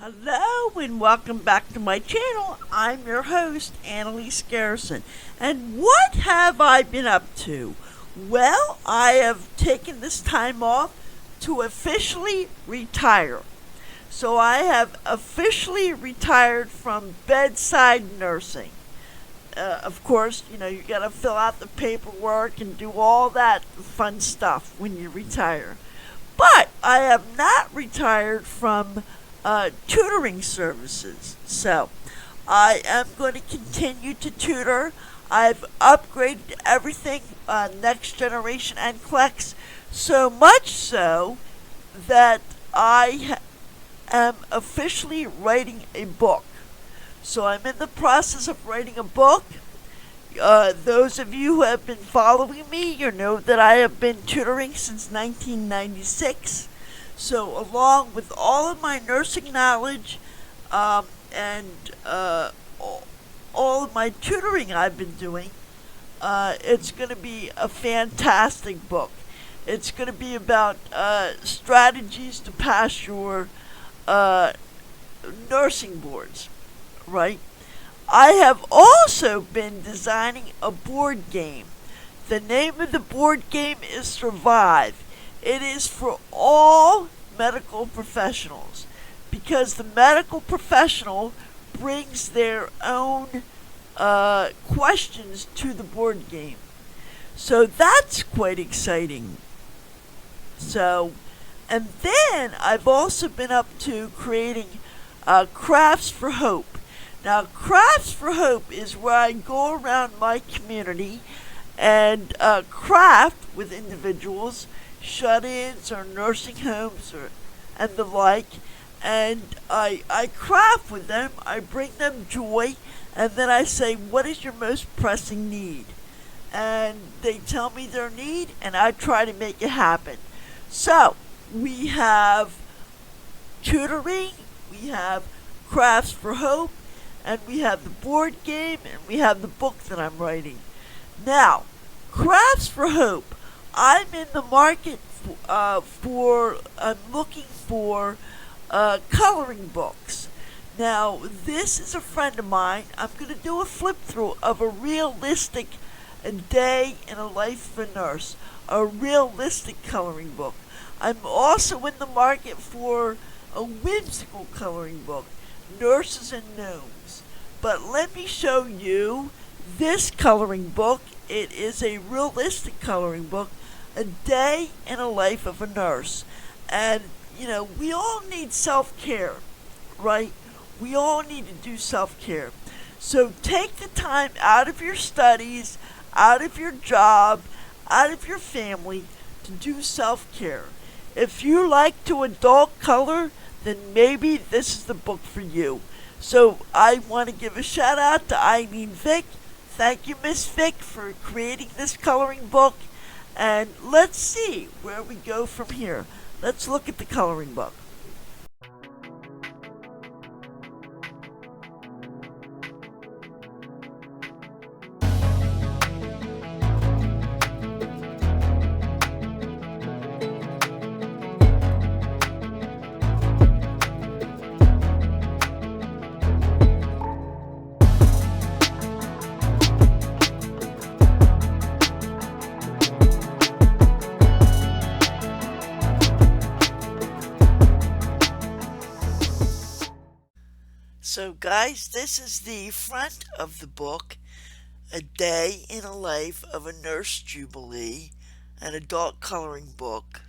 Hello and welcome back to my channel. I'm your host, Annalise Garrison. And what have I been up to? Well, I have taken this time off to officially retire. So I have officially retired from bedside nursing. Of course, you gotta fill out the paperwork and do all that fun stuff when you retire. But I have not retired from tutoring services. So I am going to continue to tutor. I've upgraded everything, next generation NCLEX, so much so that am officially writing a book. So I'm in the process of writing a book. Those of you who have been following me, you know that I have been tutoring since 1996. So along with all of my nursing knowledge and all of my tutoring I've been doing, it's going to be a fantastic book. It's going to be about strategies to pass your nursing boards, right? I have also been designing a board game. The name of the board game is Survive. It is for all medical professionals because the medical professional brings their own questions to the board game. So that's quite exciting. And then I've also been up to creating Crafts for Hope. Now, Crafts for Hope is where I go around my community and craft with individuals, shut-ins or nursing homes and the like, and I craft with them. I bring them joy, and then I say, what is your most pressing need? And they tell me their need, and I try to make it happen. So we have tutoring, we have Crafts for Hope, and we have the board game, and we have the book that I'm writing. Now, Crafts for Hope, I'm in the market I'm looking for coloring books. Now, this is a friend of mine. I'm going to do a flip through of a realistic day in a life of a nurse, a realistic coloring book. I'm also in the market for a whimsical coloring book, Nurses and Gnomes. But let me show you this coloring book. It is a realistic coloring book, a day in a life of a nurse. And, we all need self-care, right? We all need to do self-care. So take the time out of your studies, out of your job, out of your family to do self-care. If you like to adult color, then maybe this is the book for you. So I want to give a shout out to Eileen Vick. Thank you, Miss Vick, for creating this coloring book. And let's see where we go from here. Let's look at the coloring book. So guys, this is the front of the book, A Day in a Life of a Nurse Jubilee, an adult coloring book.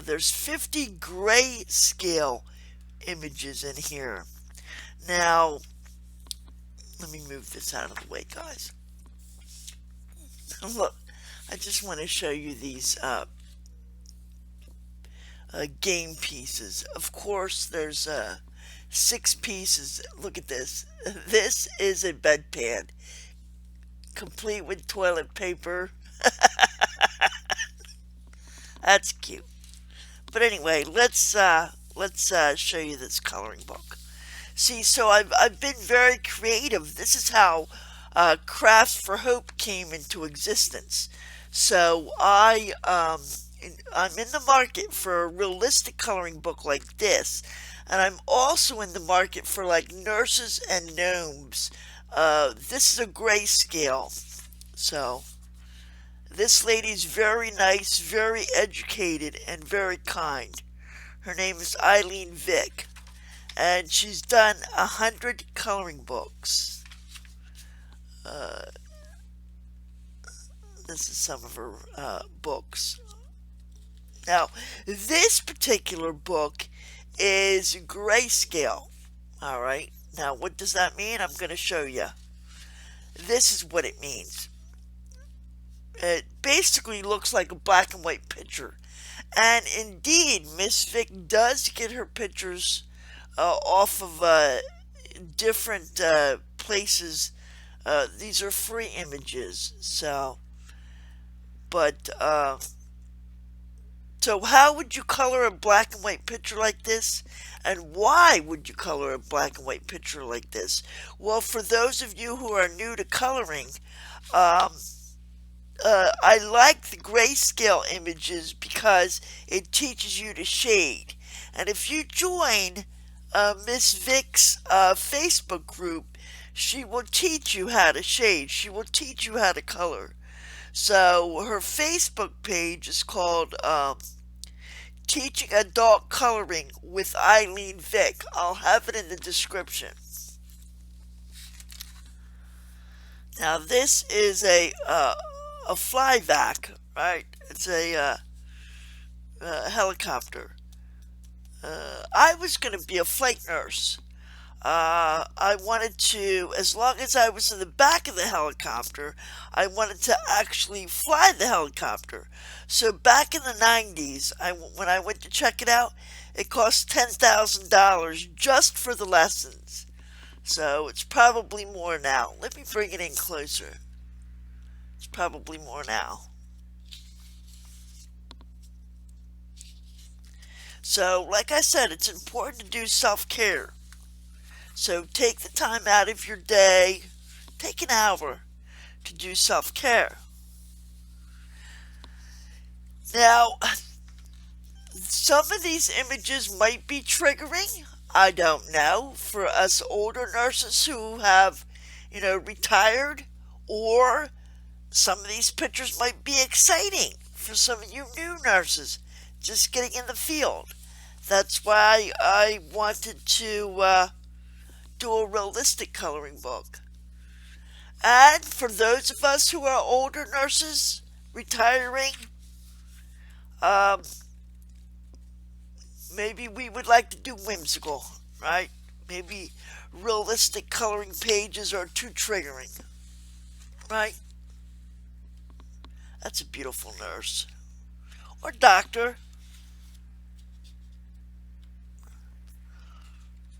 There's 50 grayscale images in here. Now, let me move this out of the way, guys. Look, I just want to show you these game pieces. Of course, there's 6 pieces. Look at this. This is a bedpan, complete with toilet paper. That's cute. But anyway, let's show you this coloring book. See, so I've been very creative. This is how Crafts for Hope came into existence. So I'm in the market for a realistic coloring book like this. And I'm also in the market for like nurses and gnomes. This is a grayscale. So this lady's very nice, very educated, and very kind. Her name is Eileen Vick, and she's done 100 coloring books. This is some of her books. Now, this particular book is grayscale. All right. Now, what does that mean? I'm going to show you. This is what it means. It basically looks like a black and white picture. And indeed, Miss Vick does get her pictures off of different places. These are free images. So how would you color a black and white picture like this? And why would you color a black and white picture like this? Well, for those of you who are new to coloring, I like the grayscale images because it teaches you to shade. And if you join Miss Vick's Facebook group, she will teach you how to shade. She will teach you how to color. So her Facebook page is called Teaching Adult Coloring with Eileen Vick. I'll have it in the description. Now this is a flyvac, right? It's a helicopter. I was going to be a flight nurse. I wanted to, as long as I was in the back of the helicopter, I wanted to actually fly the helicopter. So back in the 90s, when I went to check it out, it cost $10,000 just for the lessons. So it's probably more now. Let me bring it in closer. It's probably more now. So, like I said, it's important to do self-care. So take the time out of your day, take an hour to do self-care. Now, some of these images might be triggering. I don't know. For us older nurses who have, retired, or some of these pictures might be exciting for some of you new nurses just getting in the field. That's why I wanted to do a realistic coloring book. And for those of us who are older nurses, retiring, maybe we would like to do whimsical, right? Maybe realistic coloring pages are too triggering, right? That's a beautiful nurse. Or doctor.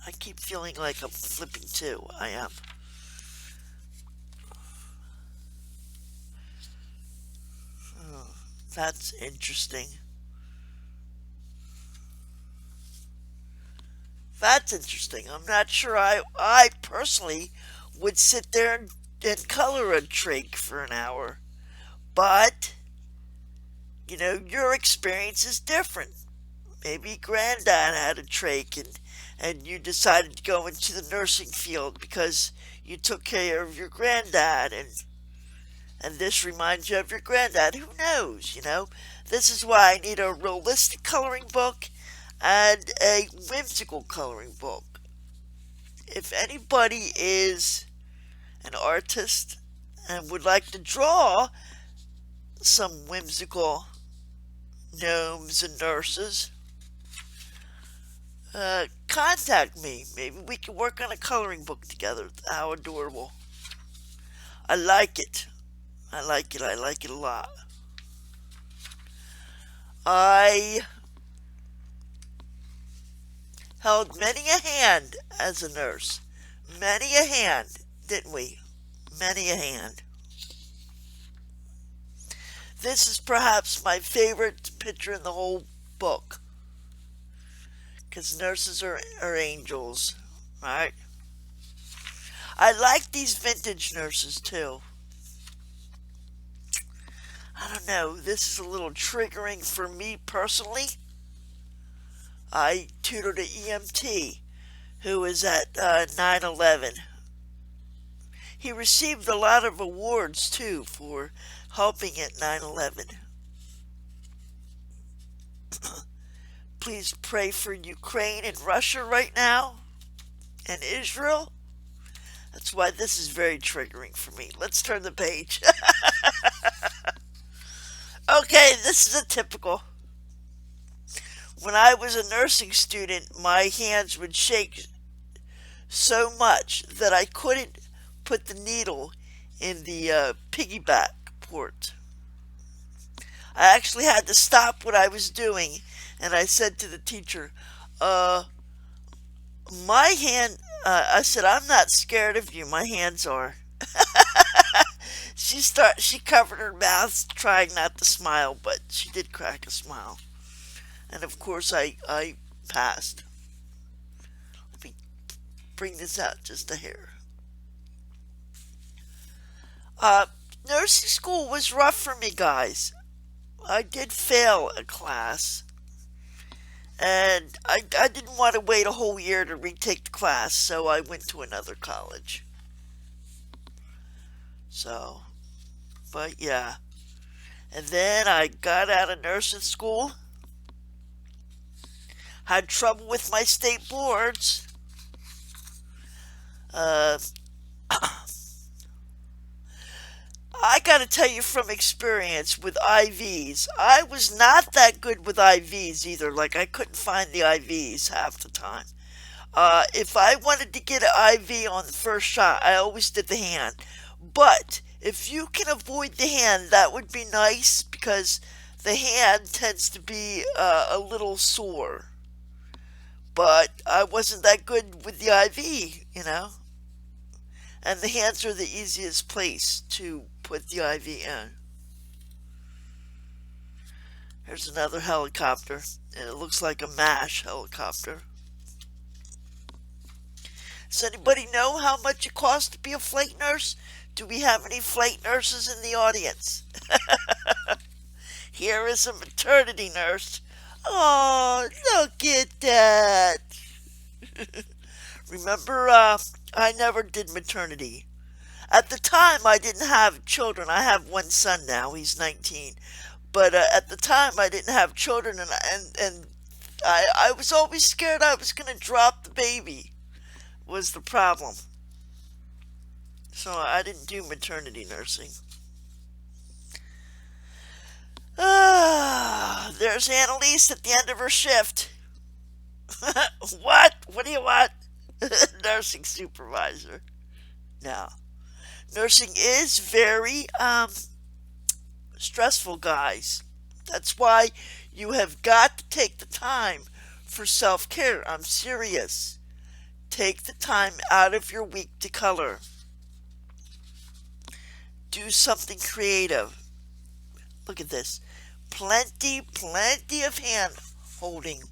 I keep feeling like I'm flipping too. I am. That's interesting. That's interesting. I'm not sure I personally would sit there and color a trig for an hour. But, your experience is different. Maybe Granddad had a trach and you decided to go into the nursing field because you took care of your granddad and this reminds you of your granddad. Who knows, This is why I need a realistic coloring book and a whimsical coloring book. If anybody is an artist and would like to draw some whimsical gnomes and nurses, contact me. Maybe we can work on a coloring book together. How adorable. I like it. I like it a lot. I held many a hand as a nurse. Many a hand, didn't we? Many a hand. This is perhaps my favorite picture in the whole book. Because nurses are angels, right? I like these vintage nurses too. I don't know, this is a little triggering for me personally. I tutored an EMT who was at 9/11. He received a lot of awards too for helping at 9/11. Please pray for Ukraine and Russia right now and Israel. That's why this is very triggering for me. Let's turn the page. Okay, this is a typical. When I was a nursing student, my hands would shake so much that I couldn't put the needle in the piggyback port. I actually had to stop what I was doing, and I said to the teacher, my hand, I said, I'm not scared of you, my hands are. She covered her mouth, trying not to smile, but she did crack a smile. And of course, I passed. Let me bring this out just a hair. Nursing school was rough for me, guys. I did fail a class, and I didn't want to wait a whole year to retake the class, so I went to another college. So, but yeah. And then I got out of nursing school, had trouble with my state boards. I gotta tell you from experience with IVs, I was not that good with IVs either. Like, I couldn't find the IVs half the time. If I wanted to get an IV on the first shot, I always did the hand. But if you can avoid the hand, that would be nice, because the hand tends to be a little sore. But I wasn't that good with the IV, you know. And the hands are the easiest place to put the IV in. Here's another helicopter, and it looks like a MASH helicopter. Does anybody know how much it costs to be a flight nurse? Do we have any flight nurses in the audience? Here is a maternity nurse. Oh, look at that. Remember, I never did maternity. At the time, I didn't have children. I have one son now. He's 19. But at the time, I didn't have children, and I was always scared I was going to drop the baby, was the problem. So I didn't do maternity nursing. There's Annalise at the end of her shift. What? What do you want? Nursing supervisor. No. Nursing is very stressful, guys. That's why you have got to take the time for self-care. I'm serious. Take the time out of your week to color. Do something creative. Look at this. Plenty of hand holding.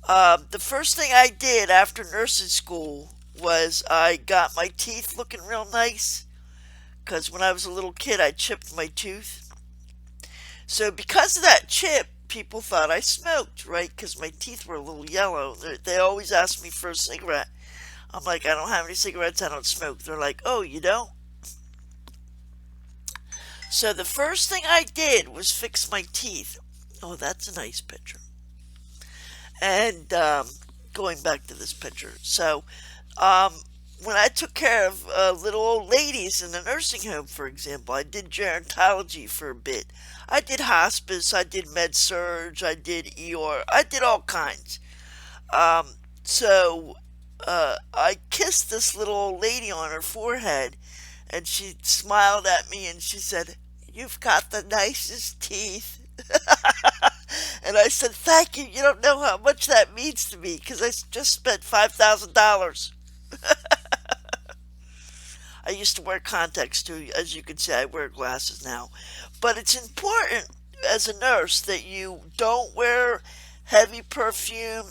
The first thing I did after nursing school was I got my teeth looking real nice, because when I was a little kid I chipped my tooth. So because of that chip, people thought I smoked, right? Because my teeth were a little yellow. They always asked me for a cigarette. I'm like, I don't have any cigarettes, I don't smoke. They're like, oh, you don't? So the first thing I did was fix my teeth. Oh, that's a nice picture. And going back to this picture. So when I took care of little old ladies in the nursing home, for example, I did gerontology for a bit. I did hospice, I did med-surg, I did ER, I did all kinds. So I kissed this little old lady on her forehead, and she smiled at me and she said, "You've got the nicest teeth." And I said, "Thank you. You don't know how much that means to me, because I just spent $5,000. I used to wear contacts too. As you can see, I wear glasses now. But it's important as a nurse that you don't wear heavy perfume,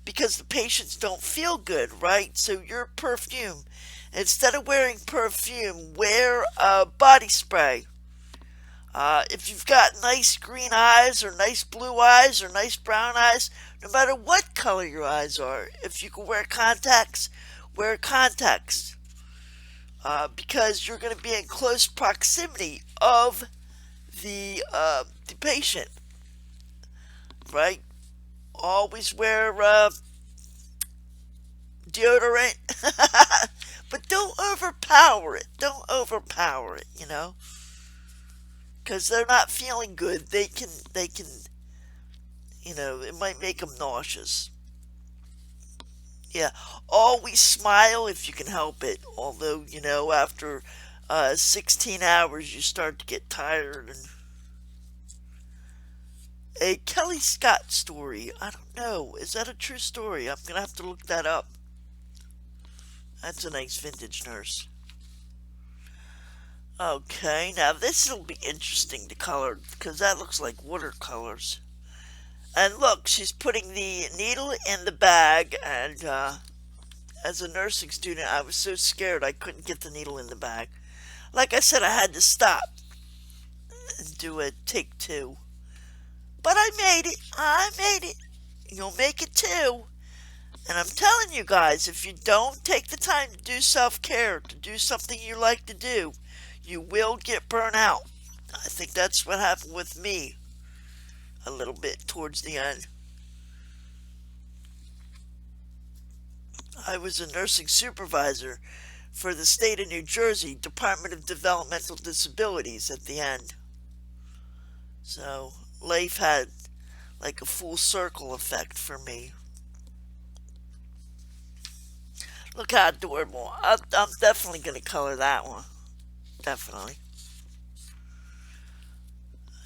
because the patients don't feel good, right? So your perfume, instead of wearing perfume, wear a body spray. If you've got nice green eyes or nice blue eyes or nice brown eyes, no matter what color your eyes are, if you can wear contacts, wear contacts. Because you're going to be in close proximity of the patient, right? Always wear deodorant, but don't overpower it. Don't overpower it, because they're not feeling good. They can, it might make them nauseous. Yeah, always smile if you can help it. Although, after 16 hours, you start to get tired. And a Kelly Scott story. I don't know. Is that a true story? I'm going to have to look that up. That's a nice vintage nurse. Okay, now this will be interesting to color because that looks like watercolors. And look, she's putting the needle in the bag, and as a nursing student, I was so scared I couldn't get the needle in the bag. Like I said, I had to stop and do a take two. But I made it. I made it. You'll make it too. And I'm telling you guys, if you don't take the time to do self-care, to do something you like to do, you will get burnt out. I think that's what happened with me a little bit towards the end. I was a nursing supervisor for the state of New Jersey Department of Developmental Disabilities at the end. So life had like a full circle effect for me. Look how adorable. I'm definitely going to color that one. Definitely.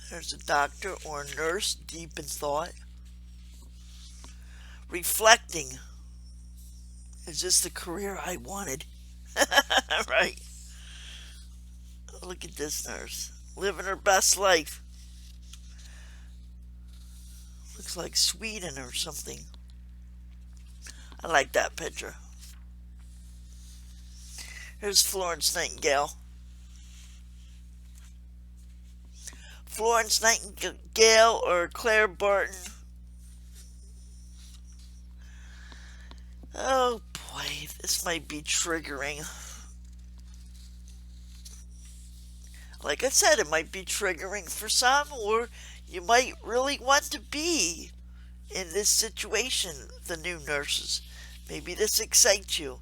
There's a doctor or a nurse deep in thought. Reflecting. Is this the career I wanted? Right? Look at this nurse. Living her best life. Looks like Sweden or something. I like that picture. Here's Florence Nightingale. Florence Nightingale or Claire Barton. Oh boy, this might be triggering. Like I said, it might be triggering for some, or you might really want to be in this situation, the new nurses. Maybe this excites you.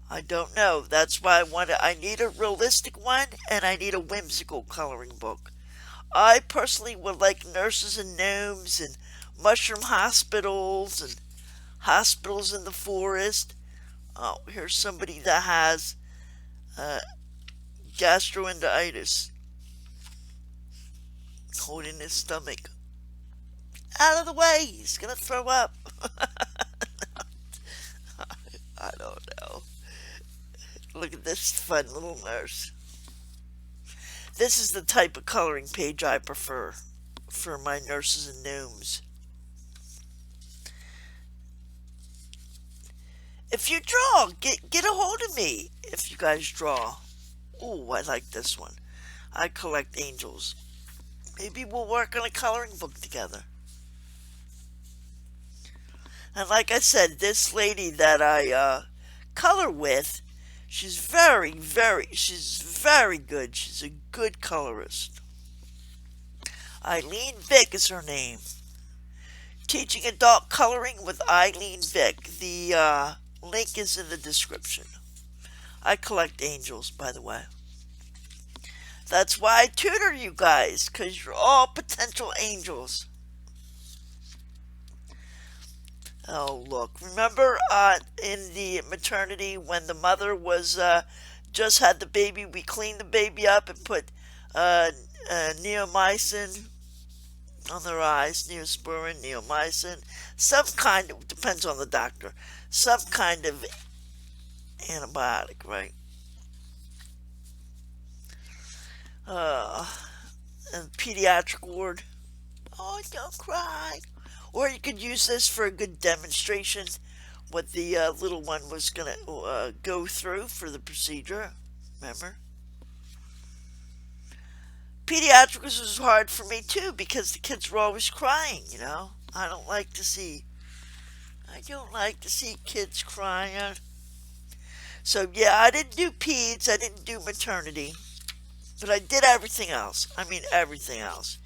I don't know. That's why I need a realistic one, and I need a whimsical coloring book. I personally would like nurses and gnomes and mushroom hospitals and hospitals in the forest. Oh, here's somebody that has gastroenteritis, holding his stomach. Out of the way, he's gonna throw up. I don't know. Look at this fun little nurse. This is the type of coloring page I prefer for my nurses and gnomes. If you draw, get a hold of me if you guys draw. Ooh, I like this one. I collect angels. Maybe we'll work on a coloring book together. And like I said, this lady that I color with, she's very good. She's a good colorist. Eileen Vick is her name. Teaching Adult Coloring with Eileen Vick. The link is in the description. I collect angels, by the way. That's why I tutor you guys, because you're all potential angels. Oh, look. Remember in the maternity when the mother was just had the baby, we cleaned the baby up and put neomycin on their eyes, neosporin, neomycin, some kind of, depends on the doctor, some kind of antibiotic, right? And pediatric ward. Oh, don't cry. Or you could use this for a good demonstration what the little one was going to go through for the procedure. Remember? Pediatrics was hard for me too because the kids were always crying, I don't like to see kids crying. So yeah, I didn't do peds, I didn't do maternity, but I did everything else. I mean everything else.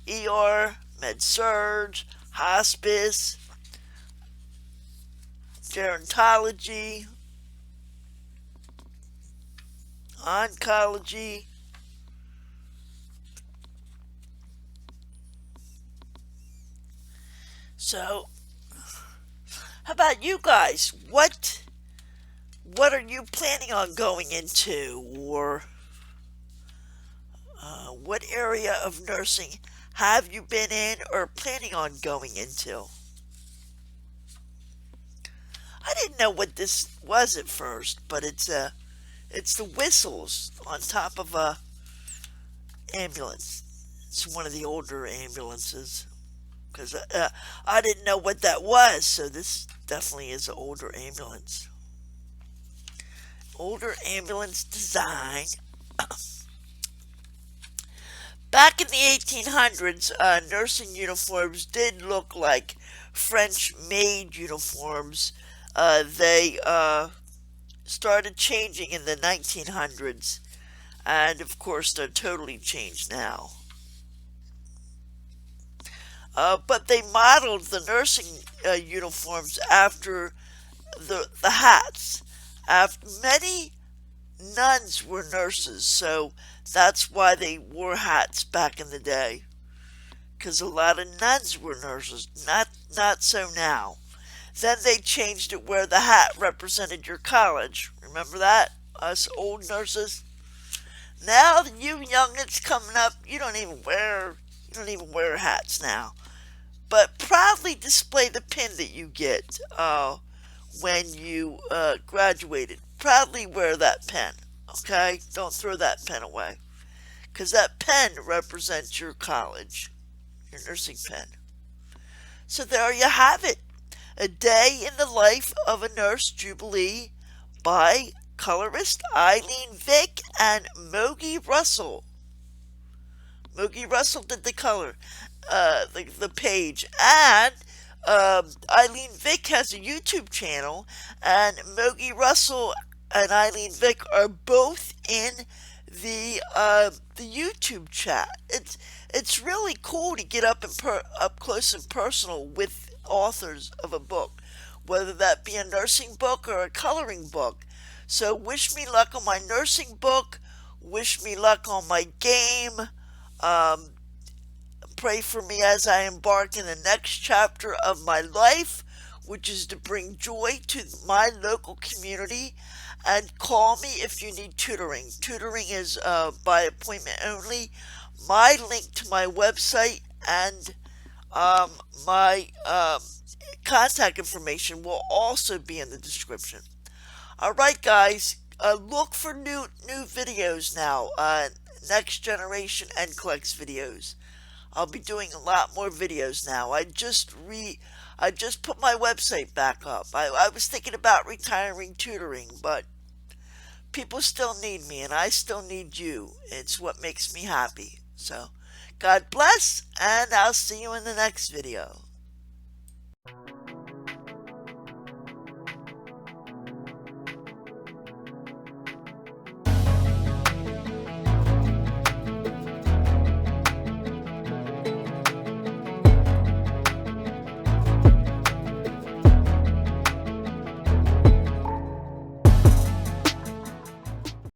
ER, med surg, hospice, gerontology, oncology. So, how about you guys? What are you planning on going into, or what area of nursing have you been in or planning on going into? I didn't know what this was at first, but it's the whistles on top of a ambulance. It's one of the older ambulances because I didn't know what that was, so this definitely is an older ambulance. Older ambulance design. Back in the 1800s, nursing uniforms did look like French-made uniforms. They started changing in the 1900s, and of course they're totally changed now. But they modeled the nursing uniforms after the hats. After many nuns were nurses, so that's why they wore hats back in the day. Because a lot of nuns were nurses, not so now. Then they changed it where the hat represented your college. Remember that? Us old nurses. Now you youngins coming up, you don't even wear hats now. But proudly display the pin that you get when you graduated. Proudly wear that pen, okay? Don't throw that pen away. Because that pen represents your college, your nursing pen. So there you have it. A Day in the Life of a Nurse Jubilee by colorist Eileen Vick and Mogi Russell. Mogi Russell did the color, the page. And Eileen Vick has a YouTube channel, and Mogi Russell and Eileen Vick are both in the YouTube chat. It's really cool to get up close and personal with authors of a book, whether that be a nursing book or a coloring book. So wish me luck on my nursing book. Wish me luck on my game. Pray for me as I embark in the next chapter of my life, which is to bring joy to my local community. And call me if you need tutoring. Tutoring is by appointment only. My link to my website and my contact information will also be in the description. Alright guys, look for new videos now. Next Generation NCLEX videos. I'll be doing a lot more videos now. I just put my website back up. I was thinking about retiring tutoring, but people still need me and I still need you. It's what makes me happy. So, God bless, and I'll see you in the next video.